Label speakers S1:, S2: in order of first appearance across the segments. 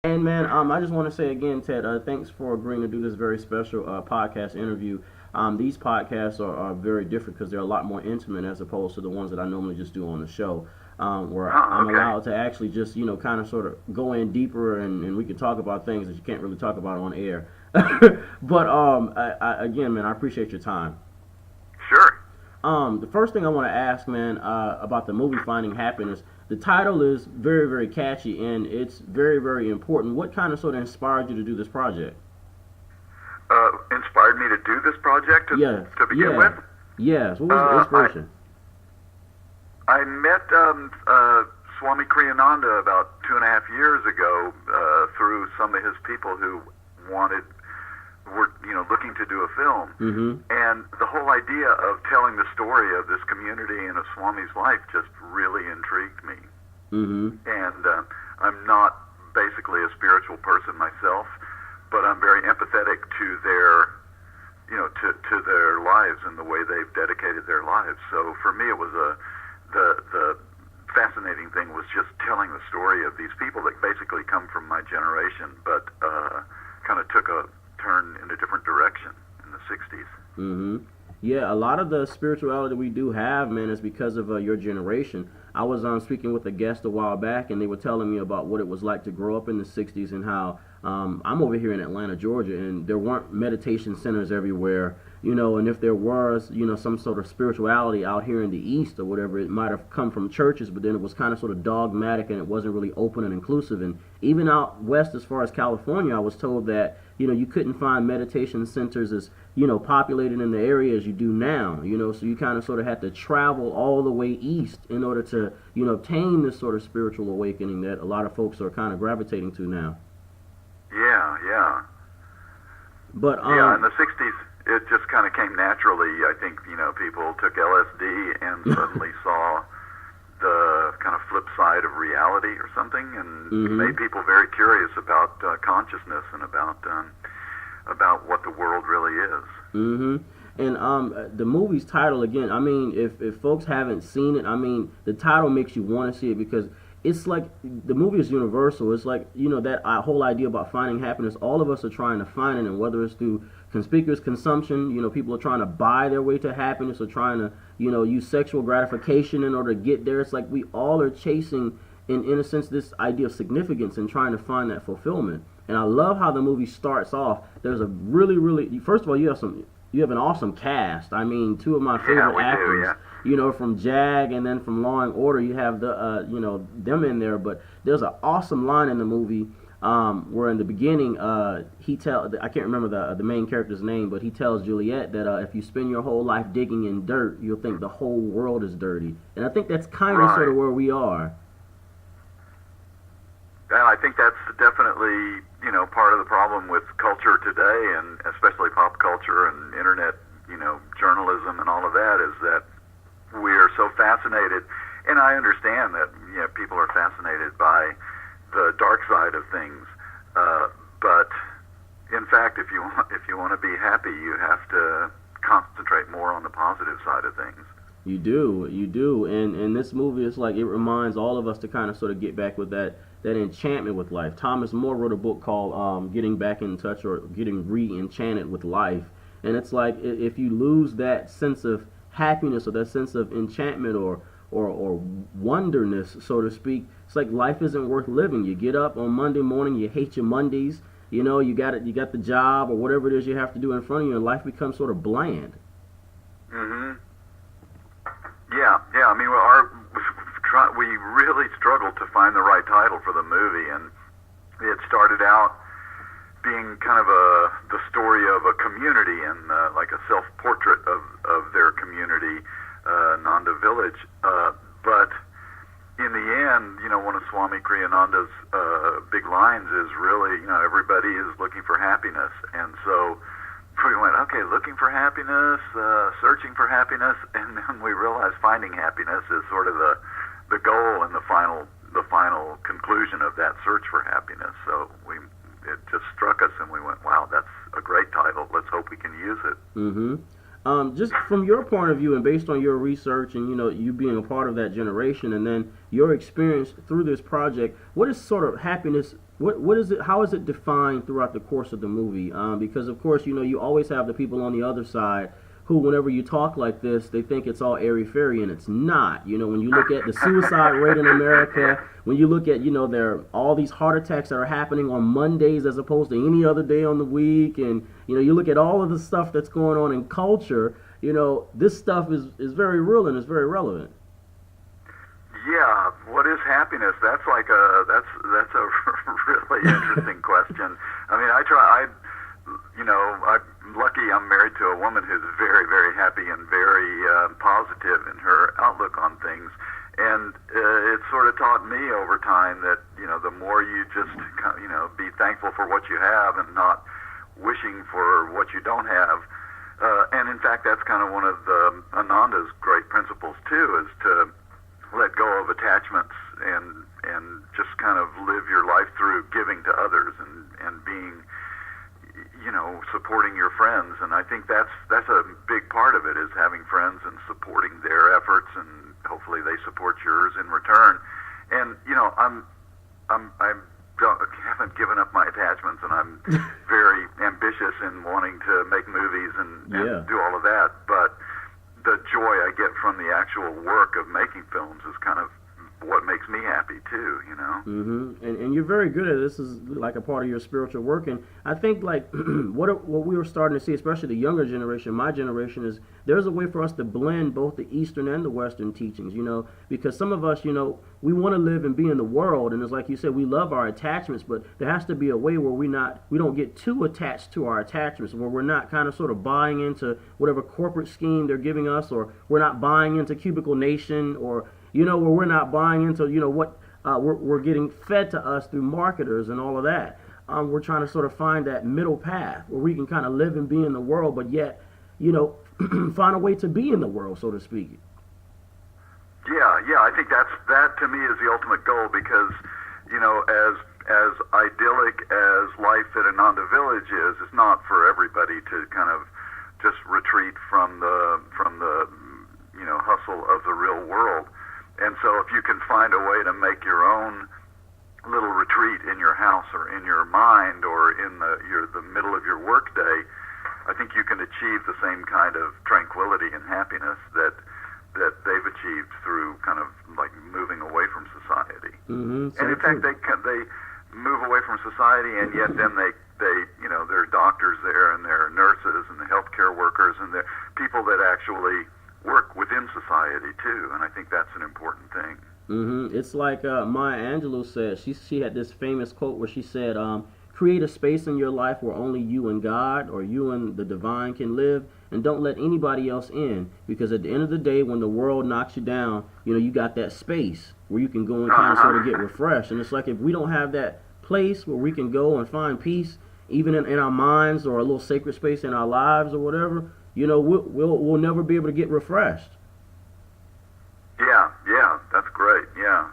S1: And man, I just want to say again, Ted, thanks for agreeing to do this very special podcast interview. These podcasts are very different because they're a lot more intimate as opposed to the ones that I normally just do on the show, where
S2: Oh,
S1: I'm
S2: okay.
S1: allowed to actually just, kind of sort of go in deeper and we can talk about things that you can't really talk about on air. But again, man, I appreciate your time.
S2: Sure.
S1: The first thing I want to ask, man, about the movie Finding Happiness. The title is very, very catchy and it's very, very important. What kind of sort of inspired you to do this project?
S2: Inspired me to do this project
S1: Yes,
S2: to begin with.
S1: yeah, yes. What was the
S2: Uh, I
S1: inspiration?
S2: I met Swami Kriyananda about 2.5 years ago through some of his people who wanted were looking to do a film,
S1: Mm-hmm.
S2: and the whole idea of telling the story of this community and of Swami's life just really intrigued me.
S1: Mm-hmm.
S2: And I'm not basically a spiritual person myself, but I'm very empathetic to their to their lives and the way they've dedicated their lives. So for me, it was the fascinating thing was just telling the story of these people that basically come from my generation, but kind of took a turn in a different direction in the 60s.
S1: Mm-hmm. Yeah, a lot of the spirituality we do have, man, is because of your generation. I was speaking with a guest a while back, and they were telling me about what it was like to grow up in the '60s and how I'm over here in Atlanta, Georgia, and there weren't meditation centers everywhere, and if there was, some sort of spirituality out here in the East or whatever, it might have come from churches, but then it was kind of sort of dogmatic and it wasn't really open and inclusive. And even out west, as far as California, I was told that, you couldn't find meditation centers as populated in the area as you do now, so you kind of sort of had to travel all the way east in order to, obtain this sort of spiritual awakening that a lot of folks are kind of gravitating to now.
S2: Yeah, yeah.
S1: But
S2: Yeah, in the 60s, it just kind of came naturally. I think, people took LSD and suddenly saw the kind of flip side of reality or something, and
S1: hmm
S2: made people very curious about consciousness and about what the world really is.
S1: hmm And the movie's title again. I mean, if folks haven't seen it, I mean, the title makes you want to see it because it's like the movie is universal. It's like that whole idea about finding happiness. All of us are trying to find it, and whether it's through conspicuous consumption, people are trying to buy their way to happiness or trying to use sexual gratification in order to get there. It's like we all are chasing, in a sense, this idea of significance and trying to find that fulfillment. And I love how the movie starts off. There's a really, really, first of all, you have an awesome cast. I mean, two of my
S2: Yeah,
S1: favorite
S2: we do,
S1: actors,
S2: yeah.
S1: from Jag and then from Law and Order. You have them in there. But there's an awesome line in the movie where in the beginning I can't remember the main character's name, but he tells Juliet that if you spend your whole life digging in dirt, you'll think the whole world is dirty. And I think that's kind of sort
S2: Right.
S1: of where we are.
S2: And I think that's definitely, part of the problem with culture today, and especially pop culture and internet, journalism and all of that, is that we're so fascinated. And I understand that, people are fascinated by the dark side of things. But in fact, if you want to be happy, you have to concentrate more on the positive side of things.
S1: You do, and this movie is like it reminds all of us to kind of sort of get back with that enchantment with life. Thomas More wrote a book called "Getting Back in Touch" or "Getting Re-Enchanted with Life," and it's like if you lose that sense of happiness or that sense of enchantment or wonderness, so to speak, it's like life isn't worth living. You get up on Monday morning, you hate your Mondays. You got the job or whatever it is you have to do in front of you, and life becomes sort of bland.
S2: Hmm. Yeah, yeah. I mean, we really struggled to find the right title for the movie, and it started out being kind of the story of a community and like a self-portrait of their community, Nanda Village. But in the end, one of Swami Kriyananda's big lines is really, everybody is looking for happiness, and so we went, okay, looking for happiness, searching for happiness, and then we realized finding happiness is sort of the goal and the final conclusion of that search for happiness. So it just struck us, and we went, wow, that's a great title. Let's hope we can use it.
S1: hmm Just from your point of view and based on your research and you being a part of that generation and then your experience through this project, what is sort of happiness? What is it? How is it defined throughout the course of the movie? Because of course, you always have the people on the other side who, whenever you talk like this, they think it's all airy fairy, and it's not. When you look at the suicide rate in America, when you look at there are all these heart attacks that are happening on Mondays as opposed to any other day on the week, and you look at all of the stuff that's going on in culture. This stuff is very real and it's very relevant.
S2: Yeah, what is happiness? That's a really interesting question. I mean, I'm lucky I'm married to a woman who's very, very happy and very positive in her outlook on things. And it's sort of taught me over time that, the more you just, be thankful for what you have and not wishing for what you don't have. And in fact, that's kind of one of Ananda's great principles too, is to let go of attachments and just kind of live your life through giving to others and being, supporting your friends. And I think that's a big part of it, is having friends and supporting their efforts, and hopefully they support yours in return. And I haven't given up my attachments, and I'm very ambitious in wanting to make movies and do all of that. But the joy I get from the actual work of making films is kind of what makes me happy too,
S1: Mm-hmm. And you're very good at this. Is like a part of your spiritual work, and I think like what we were starting to see, especially the younger generation, my generation, is there's a way for us to blend both the Eastern and the Western teachings, because some of us, we want to live and be in the world, and it's like you said, we love our attachments, but there has to be a way where we don't get too attached to our attachments, where we're not kind of sort of buying into whatever corporate scheme they're giving us, or we're not buying into Cubicle Nation, or where we're not buying into, what we're getting fed to us through marketers and all of that. We're trying to sort of find that middle path where we can kind of live and be in the world, but yet, find a way to be in the world, so to speak.
S2: Yeah, I think that to me is the ultimate goal, because, as idyllic as life at Ananda Village is, it's not for everybody to kind of just retreat from the hustle of the real world. And so if you can find a way to make your own little retreat in your house or in your mind or in the middle of your work day, I think you can achieve the same kind of tranquility and happiness that they've achieved through kind of like moving away from society.
S1: Mm-hmm.
S2: And in fact, they move away from society, and yet then they there are doctors there, and there are nurses, and the healthcare workers, and there are people that actually work within society too, and I think that's an important thing.
S1: Mm-hmm. It's like Maya Angelou said. She had this famous quote where she said, "Create a space in your life where only you and God, or you and the divine, can live, and don't let anybody else in. Because at the end of the day, when the world knocks you down, you got that space where you can go and kind of sort of get refreshed. And it's like if we don't have that place where we can go and find peace, even in our minds, or a little sacred space in our lives or whatever, we'll never be able to get refreshed."
S2: Yeah, that's great. Yeah.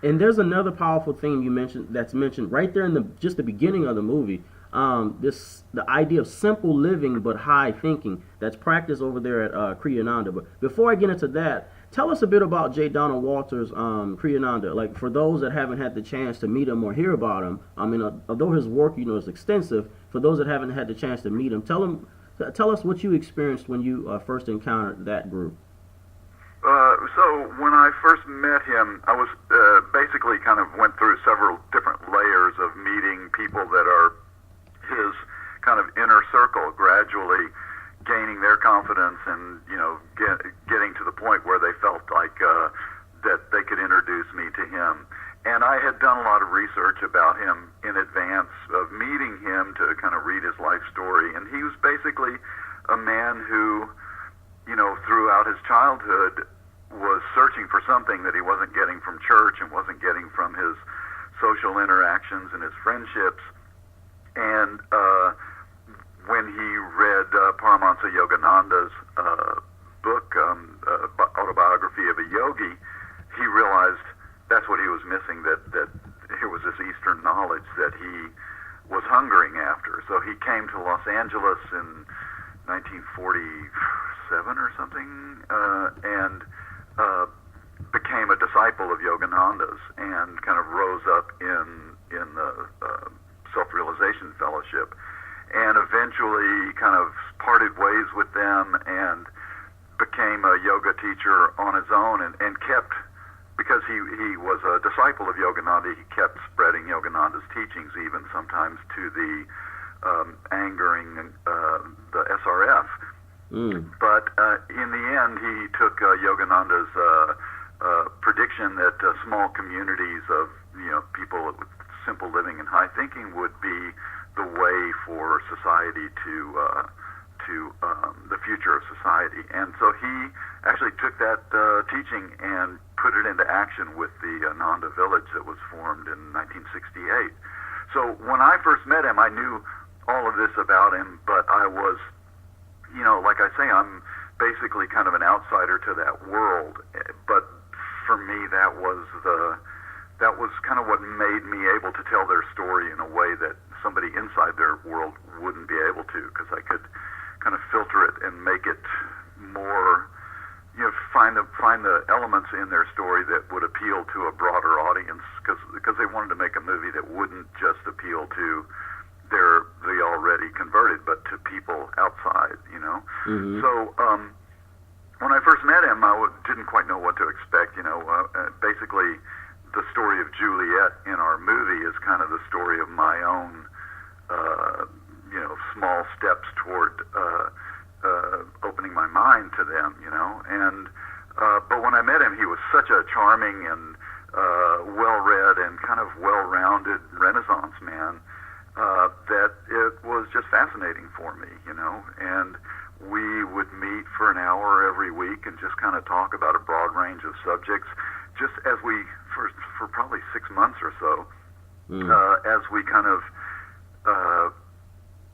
S1: And there's another powerful theme that's mentioned right there in the beginning of the movie. The idea of simple living but high thinking that's practiced over there at Kriyananda. But before I get into that, tell us a bit about J. Donald Walters' Kriyananda. Like, for those that haven't had the chance to meet him or hear about him, I mean, although his work is extensive, for those that haven't had the chance to meet him, tell us what you experienced when you first encountered that group.
S2: So when I first met him, I was basically kind of went through several different layers of meeting people that are his kind of inner circle, gradually gaining their confidence and getting to the point where they felt like that they could introduce me to him. And I had done a lot of research about him in advance of meeting him to kind of read his life story. And he was basically a man who, throughout his childhood was searching for something that he wasn't getting from church and wasn't getting from his social interactions and his friendships. And when he read Paramahansa Yogananda's book, Autobiography of a Yogi, he realized that's what he was missing, that here was this Eastern knowledge that he was hungering after. So he came to Los Angeles in 1947 or something, and became a disciple of Yogananda's, and kind of rose up in in the Self-Realization Fellowship, and eventually kind of parted ways with them and became a yoga teacher on his own, and kept, because he was a disciple of Yogananda, he kept spreading Yogananda's teachings, even sometimes to the angering the SRF. But in the end, he took Yogananda's prediction that small communities of people with simple living and high thinking would be the way for society to the future of society. And so he actually took that teaching and put it into action with the Ananda village that was formed in 1968. So when I first met him, I knew all of this about him, but I was, like I say, I'm basically kind of an outsider to that world. But for me, that was kind of what made me able to tell their story in a way that somebody inside their world wouldn't be able to, because I could kind of filter it and make it more, find the elements in their story that would appeal to a broader audience, because they wanted to make a movie that wouldn't just appeal to the already converted, but to people outside,
S1: Mm-hmm.
S2: So when I first met him, I didn't quite know what to expect. Basically, the story of Juliet in our movie is kind of the story of my own, small steps toward opening my mind to them, And but when I met him, he was such a charming and well-read and kind of well-rounded Renaissance man that it was just fascinating for me, And we would meet for an hour every week and just kind of talk about a broad range of subjects, just as we, for probably 6 months or so, as we kind of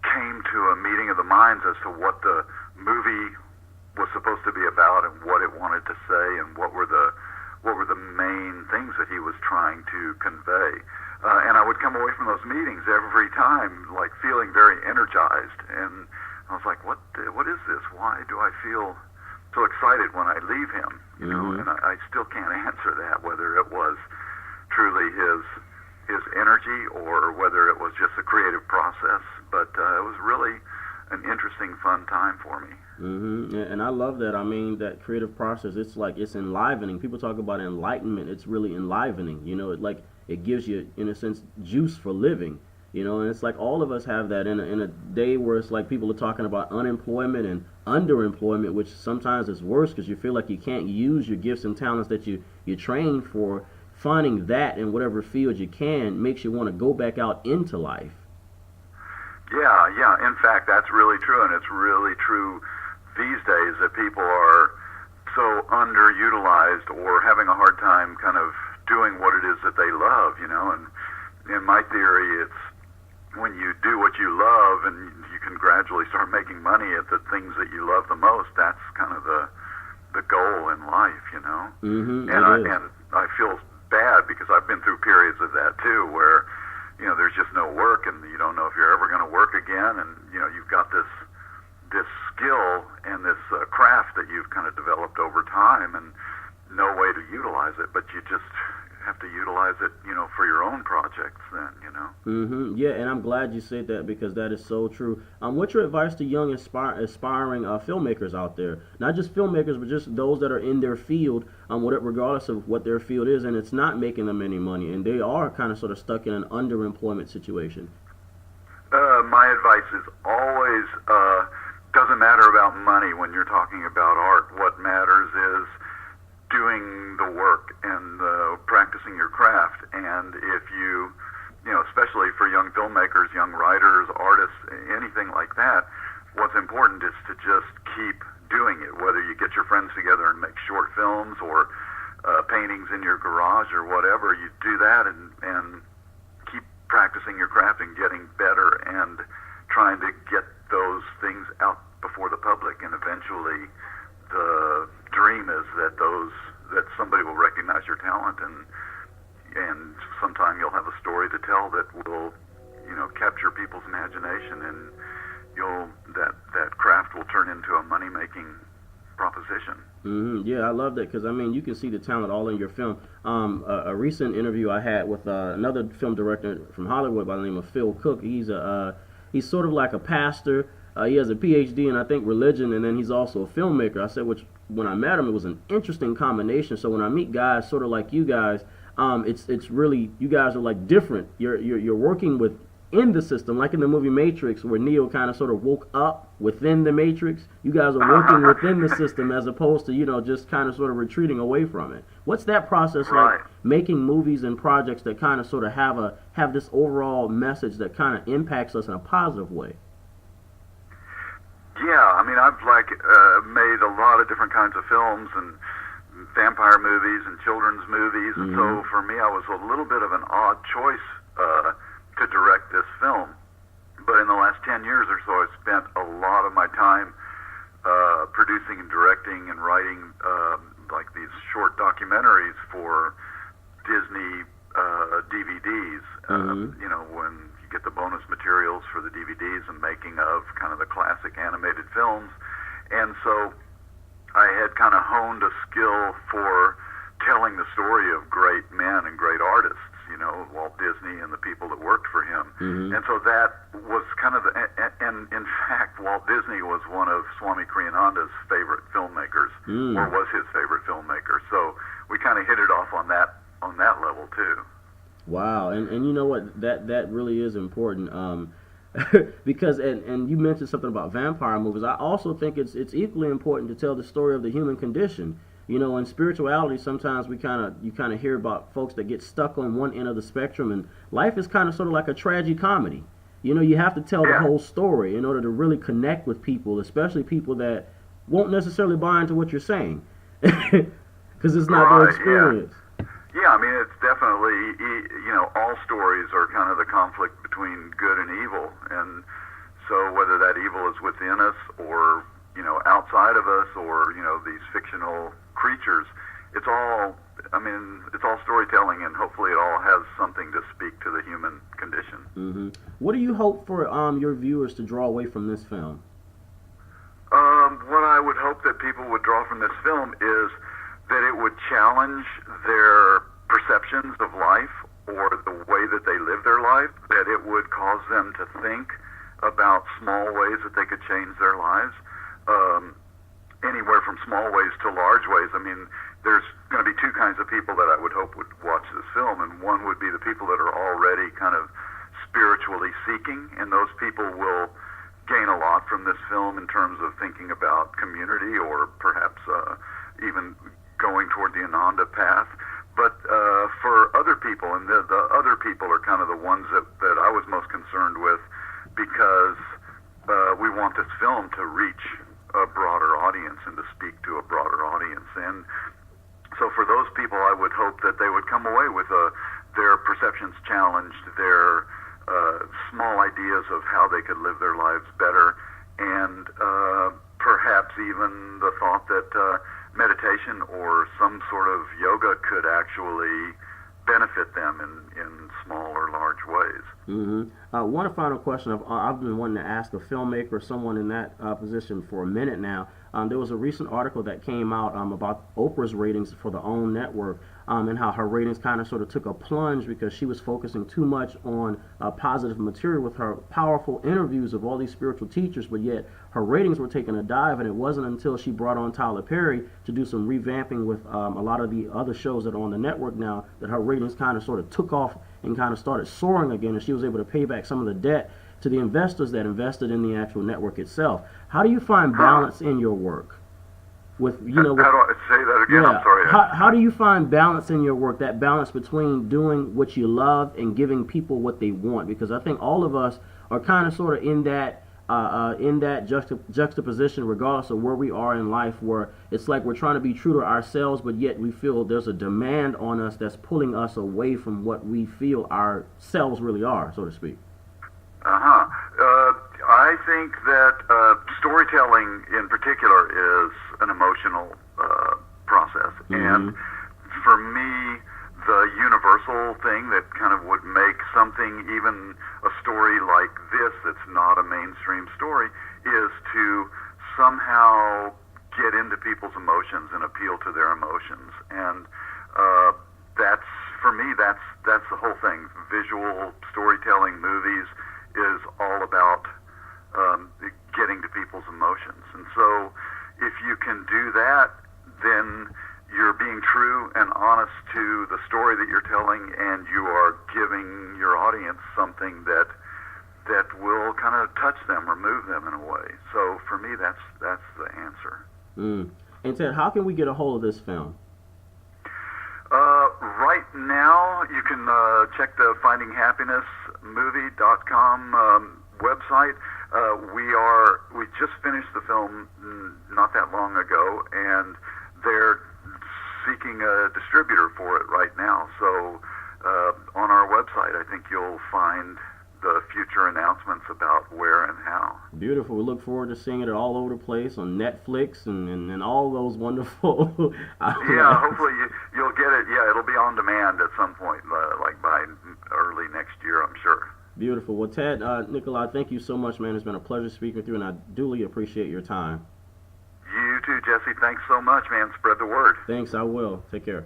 S2: came to a meeting of the minds as to what the movie was supposed to be about and what it wanted to say and what were the main things that he was trying to convey. And I would come away from those meetings every time like feeling very energized, and I was like, what is this? Why do I feel so excited when I leave him? And I still can't answer that, whether it was truly his energy or whether it was just a creative process. But it was really an interesting, fun time for me.
S1: And I love that. I mean, that creative process, it's enlivening. People talk about enlightenment. It's really enlivening. It gives you, in a sense, juice for living. And it's like all of us have that in a day where it's like people are talking about unemployment and underemployment, which sometimes is worse because you feel like you can't use your gifts and talents that you trained for. Finding that in whatever field you can makes you want to go back out into life.
S2: Yeah. In fact, that's really true, and it's really true these days that people are so underutilized or having a hard time kind of doing what it is that they love, And in my theory, it's when you do what you love and you can gradually start making money at the things that you love the most, that's kind of the goal in life,
S1: And
S2: I feel bad because I've been through periods of that too, where there's just no work and you don't know if you're ever going to work again, and you've got this skill and this craft that you've kind of developed over time and no way to utilize it, but you just have to utilize it, for your own projects then,
S1: Yeah, and I'm glad you said that because that is so true. What's your advice to young aspiring filmmakers out there? Not just filmmakers, but just those that are in their field, regardless of what their field is, and it's not making them any money, and they are kind of sort of stuck in an underemployment situation.
S2: My advice is always, doesn't matter about money when you're talking about art. What matters is doing the work and practicing your craft. And if you, especially for young filmmakers, young writers, artists, anything like that, what's important is to just keep doing it, whether you get your friends together and make short films or paintings in your garage or whatever. You do that and keep practicing your craft and getting better and trying to get those things out before the public, and eventually the dream is that somebody will recognize your talent, and sometime you'll have a story to tell that will capture people's imagination, and that craft will turn into a money-making proposition.
S1: Yeah, I love that because I mean you can see the talent all in your film. A recent interview I had with another film director from Hollywood by the name of Phil Cook. He's sort of like a pastor. He has a PhD in I think religion, and then he's also a filmmaker. I said, which when I met him, it was an interesting combination. So when I meet guys sort of like you guys, it's really you guys are like different. You're working with in the system, like in the movie Matrix, where Neo kind of sort of woke up within the Matrix. You guys are working within the system as opposed to, just kind of sort of retreating away from it. What's that process
S2: Right.
S1: like, making movies and projects that kind of sort of have this overall message that kind of impacts us in a positive way?
S2: Yeah, I mean, I've made a lot of different kinds of films and vampire movies and children's movies, and so for me, I was a little bit of an odd choice to direct this film. But in the last 10 years or so, I've spent a lot of my time producing and directing and writing like these short documentaries for Disney DVDs. When you get the bonus materials for the DVDs and making of kind of the classic animated films. And so I had kind of honed a skill for telling the story of great men and great artists, Walt Disney and the people that worked for him. And so that was kind of and in fact, Walt Disney was one of Swami Kriyananda's favorite filmmakers, or was his favorite filmmaker. So we kind of hit it off on that level too.
S1: Wow, and you know what, that really is important, because and you mentioned something about vampire movies. I also think it's equally important to tell the story of the human condition. In spirituality, sometimes you kind of hear about folks that get stuck on one end of the spectrum, and life is kind of sort of like a tragicomedy. You have to tell the whole story in order to really connect with people, especially people that won't necessarily buy into what you're saying, because it's not their experience.
S2: Yeah, I mean, it's definitely, all stories are kind of the conflict between good and evil. And so whether that evil is within us or, outside of us or, these fictional creatures, it's all storytelling, and hopefully it all has something to speak to the human condition.
S1: What do you hope for your viewers to draw away from this film?
S2: What I would hope that people would draw from this film is that it would challenge their perceptions of life or the way that they live their life, that it would cause them to think about small ways that they could change their lives, anywhere from small ways to large ways. I mean, there's going to be two kinds of people that I would hope would watch this film, and one would be the people that are already kind of spiritually seeking, and those people will gain a lot from this film in terms of thinking about community or perhaps even going toward the Ananda path. But for other people, and the other people are kind of the ones that I was most concerned with, because we want this film to reach a broader audience and to speak to a broader audience. And so for those people, I would hope that they would come away with their perceptions challenged, their small ideas of how they could live their lives better, and perhaps even the thought that meditation or some sort of yoga could actually benefit them in small or large ways.
S1: One final question I've been wanting to ask a filmmaker or someone in that position for a minute now. There was a recent article that came out about Oprah's ratings for the OWN network, and how her ratings kind of sort of took a plunge because she was focusing too much on positive material with her powerful interviews of all these spiritual teachers, but yet her ratings were taking a dive, and it wasn't until she brought on Tyler Perry to do some revamping with a lot of the other shows that are on the network now that her ratings kind of sort of took off and kind of started soaring again, and she was able to pay back some of the debt to the investors that invested in the actual network itself. How do you find balance in your work?
S2: How do I say that again? I'm sorry.
S1: How do you find balance in your work, that balance between doing what you love and giving people what they want? Because I think all of us are kind of sort of in that juxtaposition, regardless of where we are in life, where it's like we're trying to be true to ourselves, but yet we feel there's a demand on us that's pulling us away from what we feel ourselves really are, so to speak.
S2: I think that storytelling in particular is an emotional process. And for me, the universal thing that kind of would make something, even a story like this that's not a mainstream story, is to somehow get into people's emotions and appeal to their emotions. And that's, for me, that's the whole thing. Visual storytelling, movies, is all about getting to people's emotions. And so if you can do that, then you're being true and honest to the story that you're telling, and you are giving your audience something that will kind of touch them or move them in a way. So for me, that's the answer.
S1: And Ted, how can we get a hold of this film?
S2: Right now, you can check the FindingHappinessMovie.com website. We just finished the film not that long ago, and they're seeking a distributor for it right now. So on our website, I think you'll find the future announcements about where and how.
S1: Beautiful. We look forward to seeing it all over the place on Netflix and all those wonderful
S2: Yeah, hopefully you'll get it. Yeah, it'll be on demand at some point, like by early next year, I'm sure.
S1: Beautiful. Well, Ted, Nicolaou, thank you so much, man. It's been a pleasure speaking with you, and I duly appreciate your time.
S2: You too, Jesse. Thanks so much, man. Spread the word.
S1: Thanks, I will. Take care.